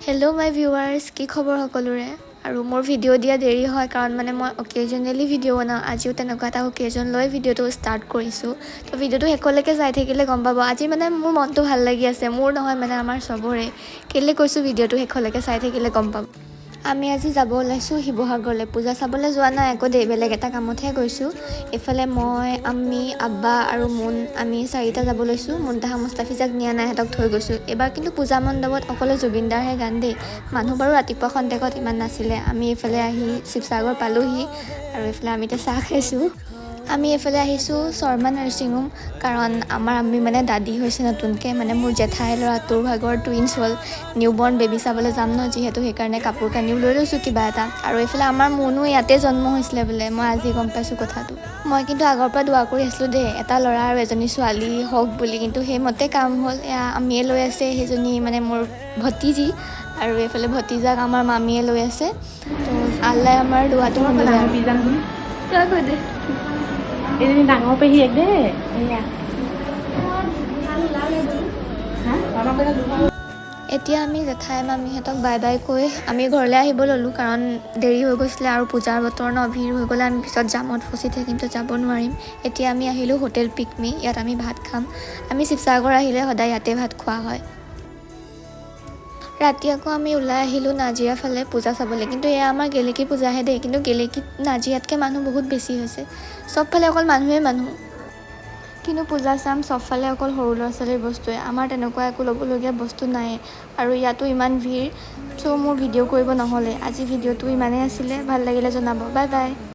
Hello' মাই viewers, কি খবৰ সকলোৰে? আৰু মোৰ ভিডিঅ' দিয়া দেৰি হয় কাৰণ মই অকেজনেলি ভিডিঅ' বনাওঁ। আজিও তেনেকুৱা এটা অকেজন লৈ ভিডিঅ'টো ষ্টাৰ্ট কৰিছোঁ। তো ভিডিঅ'টো শেষলৈকে চাই থাকিলে গম পাব। আজি মোৰ মনটো ভাল লাগি আছে, মোৰ নহয় আমাৰ চবৰে। কেলৈ কৈছোঁ ভিডিঅ'টো শেষলৈকে চাই থাকিলে গম পাব। আমি আজি যাব ওলাইছোঁ শিৱসাগৰলৈ। পূজা চাবলৈ যোৱা নাই আকৌ দেই, বেলেগ এটা কামতহে গৈছোঁ। এইফালে আমি আব্বা আৰু আমি চাৰিটা যাব লৈছোঁ। মুনতাহা মুস্তাফিজাক নিয়া নাই, সিহঁতক থৈ গৈছোঁ। এইবাৰ কিন্তু পূজা মণ্ডপত অকলে জুবিন দাৰহে গান দেই। মানুহ বাৰু ৰাতিপুৱা খন্তেকত ইমান নাছিলে। আমি এইফালে আহি শিৱসাগৰ পালোহি আৰু এইফালে আমি এতিয়া চাহ খাইছোঁ। আমি এইফালে আহিছোঁ শৰ্মা নাৰ্ছিং হোম, কাৰণ আমি দাদী হৈছে নতুনকৈ, মোৰ জেঠাই ল'ৰাটোৰ ভাগৰ টুইনছ হ'ল। নিউবৰ্ণ বেবী চাবলৈ যাম ন, যিহেতু সেইকাৰণে কাপোৰ কানিও লৈ লৈছোঁ কিবা এটা। আৰু এইফালে আমাৰ মুনো ইয়াতে জন্ম হৈছিলে বোলে, মই আজি গম পাইছোঁ কথাটো। মই কিন্তু আগৰ পৰা দোৱা কৰি আছিলোঁ দেই, এটা ল'ৰা আৰু এজনী ছোৱালী হওক বুলি, কিন্তু সেইমতে কাম হ'ল। এয়া আমিয়ে লৈ আছে সেইজনী মোৰ ভতিজী, আৰু এইফালে ভতিজাক আমাৰ মামীয়ে লৈ আছে। তো আল্লাই আমাৰ দোৱাটো শুনিলে আৰু। তই কৈ দে। এজনী ডাঙৰ পেহীয়েক দেই এয়া। এতিয়া আমি জেঠাই মামীহঁতক বাই বাই কৈ আমি ঘৰলৈ আহিব ল'লোঁ, কাৰণ দেৰি হৈ গৈছিলে আৰু পূজাৰ বতৰ ন, ভিৰ হৈ গ'লে আমি পিছত জামত ফচি থাকিমতো, যাব নোৱাৰিম। এতিয়া আমি আহিলোঁ হোটেল পিকমি, ইয়াত আমি ভাত খাম। আমি শিৱসাগৰ আহিলে সদায় ইয়াতে ভাত খোৱা হয়। ৰাতি আকৌ আমি ওলাই আহিলোঁ নাজিৰা ফালে পূজা চাবলৈ, কিন্তু এয়া আমাৰ গেলেকী পূজাহে দেই। কিন্তু গেলেকীত নাজিৰাতকৈ মানুহ বহুত বেছি হৈছে, চবফালে অকল মানুহে মানুহ। কিন্তু পূজা চাম চবফালে অকল সৰু ল'ৰা ছোৱালীৰ বস্তুৱে, আমাৰ তেনেকুৱা একো ল'বলগীয়া বস্তু নাই। আৰু ইয়াতো ইমান ভিৰ, চ' মোৰ ভিডিঅ' কৰিব নহ'লে। আজি ভিডিঅ'টো ইমানেই আছিলে, ভাল লাগিলে জনাব। Bye bye.